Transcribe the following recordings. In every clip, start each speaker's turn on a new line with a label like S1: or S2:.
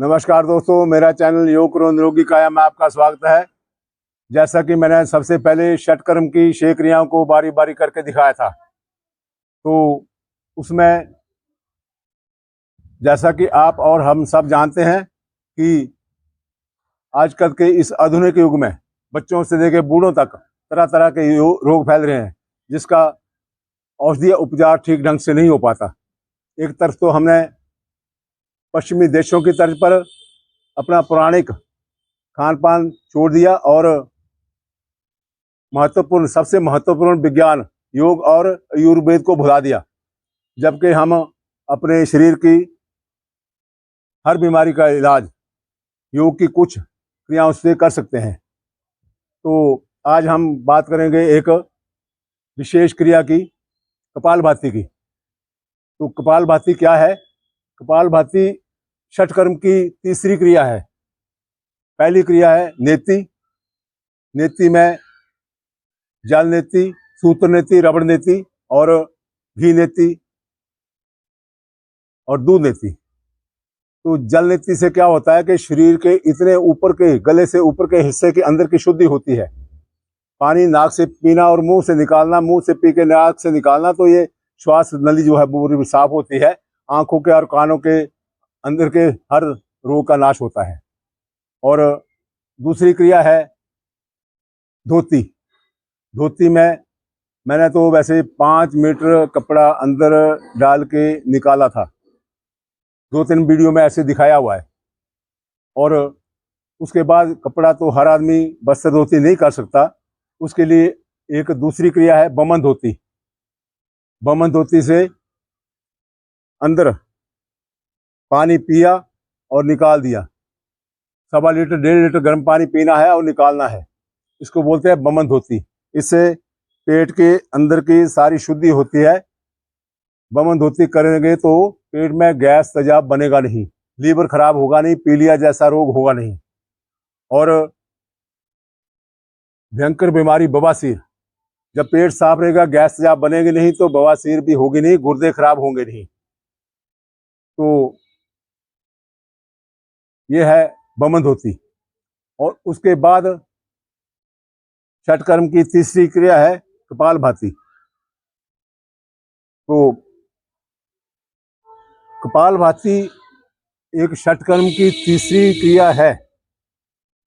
S1: नमस्कार दोस्तों, मेरा चैनल योग करो निरोगी काया में आपका स्वागत है। जैसा कि मैंने सबसे पहले षटकर्म की 6 क्रियाओं को बारी बारी करके दिखाया था, तो उसमें जैसा कि आप और हम सब जानते हैं कि आजकल के इस आधुनिक युग में बच्चों से लेकर बूढ़ों तक तरह तरह के रोग फैल रहे हैं, जिसका औषधीय उपचार ठीक ढंग से नहीं हो पाता। एक तरफ तो हमने पश्चिमी देशों की तर्ज पर अपना पौराणिक खान पान छोड़ दिया और सबसे महत्वपूर्ण विज्ञान योग और आयुर्वेद को भुला दिया, जबकि हम अपने शरीर की हर बीमारी का इलाज योग की कुछ क्रियाओं से कर सकते हैं। तो आज हम बात करेंगे एक विशेष क्रिया की, कपालभाति की। तो कपालभाति क्या है? कपालभाति षटकर्म की तीसरी क्रिया है। पहली क्रिया है नेति। नेति में जल नेति, सूत्र नेति, रबड़ नेति और घी नेति और दूध नेति। तो जल नेति से क्या होता है कि शरीर के इतने ऊपर के, गले से ऊपर के हिस्से के अंदर की शुद्धि होती है। पानी नाक से पीना और मुंह से निकालना, मुंह से पी के नाक से निकालना, तो ये श्वास नली जो है वो साफ होती है। आंखों के और कानों के अंदर के हर रोग का नाश होता है। और दूसरी क्रिया है धोती। धोती में मैंने तो वैसे 5 मीटर कपड़ा अंदर डाल के निकाला था, 2-3 वीडियो में ऐसे दिखाया हुआ है। और उसके बाद कपड़ा तो हर आदमी वस्त्र धोती नहीं कर सकता, उसके लिए एक दूसरी क्रिया है बमन धोती। बमन धोती से अंदर पानी पिया और निकाल दिया। 1.25 लीटर 1.5 लीटर गर्म पानी पीना है और निकालना है, इसको बोलते हैं बमन धोती। इससे पेट के अंदर की सारी शुद्धि होती है। बमन धोती करेंगे तो पेट में गैस तेजाब बनेगा नहीं, लीवर खराब होगा नहीं, पीलिया जैसा रोग होगा नहीं। और भयंकर बीमारी बवासीर, जब पेट साफ रहेगा, गैस तेजाब बनेगी नहीं, तो बवासीर भी होगी नहीं, गुर्दे खराब होंगे नहीं। तो ये है बमन धोती। और उसके बाद षटकर्म की तीसरी क्रिया है कपालभाति। तो कपालभाति एक षटकर्म की तीसरी क्रिया है,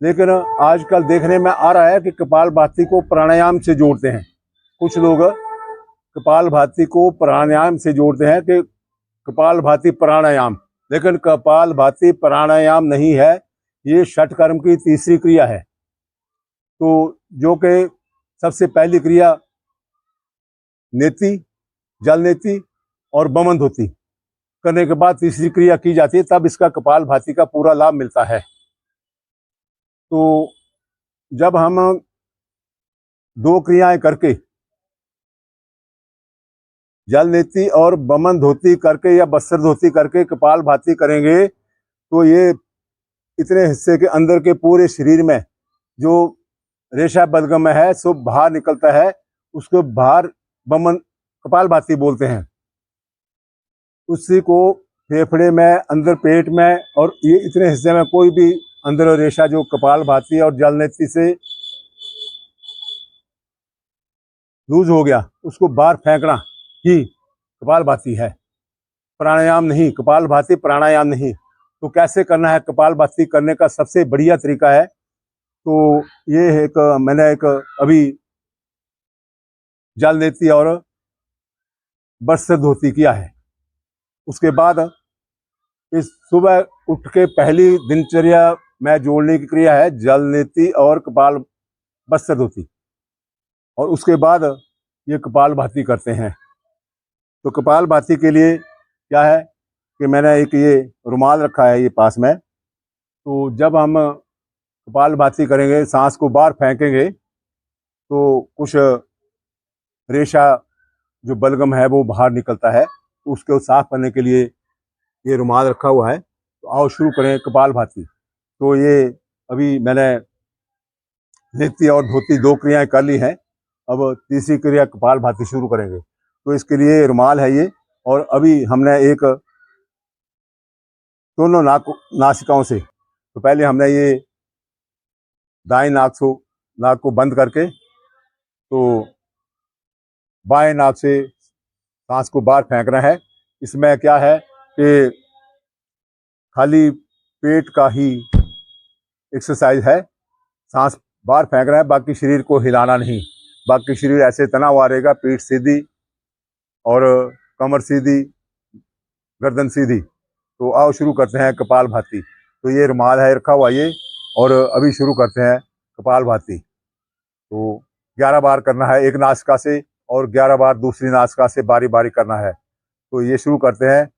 S1: लेकिन आजकल देखने में आ रहा है कि कपालभाति को प्राणायाम से जोड़ते हैं। कुछ लोग कपालभाति को प्राणायाम से जोड़ते हैं कि कपालभाति प्राणायाम, लेकिन कपालभाति प्राणायाम नहीं है, ये षटकर्म की तीसरी क्रिया है। तो जो कि सबसे पहली क्रिया नेति, जल नेति और बमन धोती करने के बाद तीसरी क्रिया की जाती है, तब इसका कपालभाति का पूरा लाभ मिलता है। तो जब हम 2 क्रियाएं करके, जल नेति और बमन धोती करके या वस्त्र धोती करके कपालभाति करेंगे, तो ये इतने हिस्से के अंदर के पूरे शरीर में जो रेशा बलगम है सब बाहर निकलता है, उसको बाहर बमन कपालभाति बोलते हैं। उसी को फेफड़े में, अंदर पेट में और ये इतने हिस्से में कोई भी अंदर रेशा जो कपालभाति और जल नेति से लूज हो गया, उसको बाहर फेंकना ही कपालभाति है, प्राणायाम नहीं। कपालभाति प्राणायाम नहीं। तो कैसे करना है? कपालभाति करने का सबसे बढ़िया तरीका है, तो ये मैंने अभी जल नेति और वस्त्र धोती किया है। उसके बाद इस सुबह उठ के पहली दिनचर्या में जोड़ने की क्रिया है जल नेति और कपाल वस्त्र धोती, और उसके बाद ये कपालभाति करते हैं। तो कपालभाति के लिए क्या है कि मैंने एक ये रुमाल रखा है ये पास में। तो जब हम कपालभाति करेंगे, सांस को बाहर फेंकेंगे, तो कुछ रेशा जो बलगम है वो बाहर निकलता है, तो उसको साफ करने के लिए ये रुमाल रखा हुआ है। तो आओ शुरू करें कपालभाति। तो ये अभी मैंने नेति और धोती 2 क्रियाएं कर ली हैं, अब तीसरी क्रिया कपालभाति शुरू करेंगे। तो इसके लिए रुमाल है ये, और अभी हमने एक दोनों नासिकाओं से। तो पहले हमने ये दाएं नाक को बंद करके तो बाएं नाक से सांस को बाहर फेंकना है। इसमें क्या है कि खाली पेट का ही एक्सरसाइज है, सांस बाहर फेंकना है, बाकी शरीर को हिलाना नहीं। बाकी शरीर ऐसे तना हुआ रहेगा, पीठ सीधी और कमर सीधी, गर्दन सीधी। तो आओ शुरू करते हैं कपालभाति। तो ये रुमाल है रखा हुआ ये, और अभी शुरू करते हैं कपालभाति। तो 11 बार करना है एक नासिका से और 11 बार दूसरी नासिका से बारी बारी करना है। तो ये शुरू करते हैं।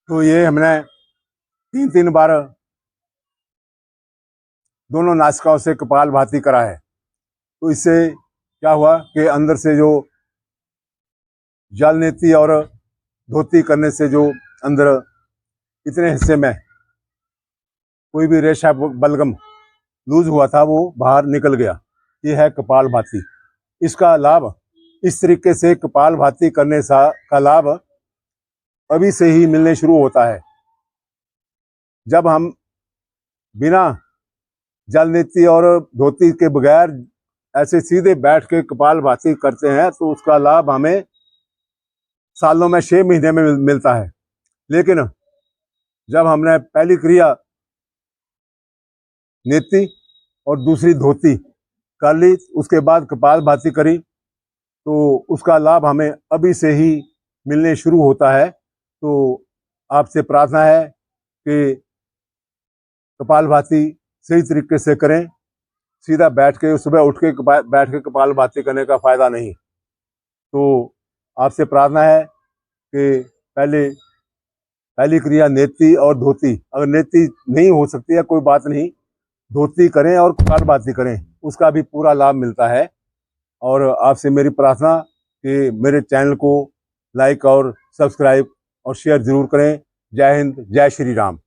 S1: तो ये हमने 3 बार दोनों नासिकाओं से कपालभाति करा है। तो इससे क्या हुआ कि अंदर से जो जल नीति और धोती करने से जो अंदर इतने हिस्से में कोई भी रेशा बलगम लूज हुआ था वो बाहर निकल गया। ये है कपालभाति। इसका लाभ, इस तरीके से कपालभाति करने का लाभ अभी से ही मिलने शुरू होता है। जब हम बिना जल नीति और धोती के बगैर ऐसे सीधे बैठ के कपालभाति करते हैं तो उसका लाभ हमें सालों में 6 महीने में मिलता है। लेकिन जब हमने पहली क्रिया नीति और दूसरी धोती कर ली, उसके बाद कपालभाति करी, तो उसका लाभ हमें अभी से ही मिलने शुरू होता है। तो आपसे प्रार्थना है कि कपालभाति सही तरीके से करें। सीधा बैठ के सुबह उठ के बैठ के कपालभाति करने का फायदा नहीं। तो आपसे प्रार्थना है कि पहली क्रिया नेति और धोती, अगर नेति नहीं हो सकती है कोई बात नहीं, धोती करें और कपालभाति करें, उसका भी पूरा लाभ मिलता है। और आपसे मेरी प्रार्थना कि मेरे चैनल को लाइक और सब्सक्राइब और शेयर जरूर करें। जय हिंद, जय श्री राम।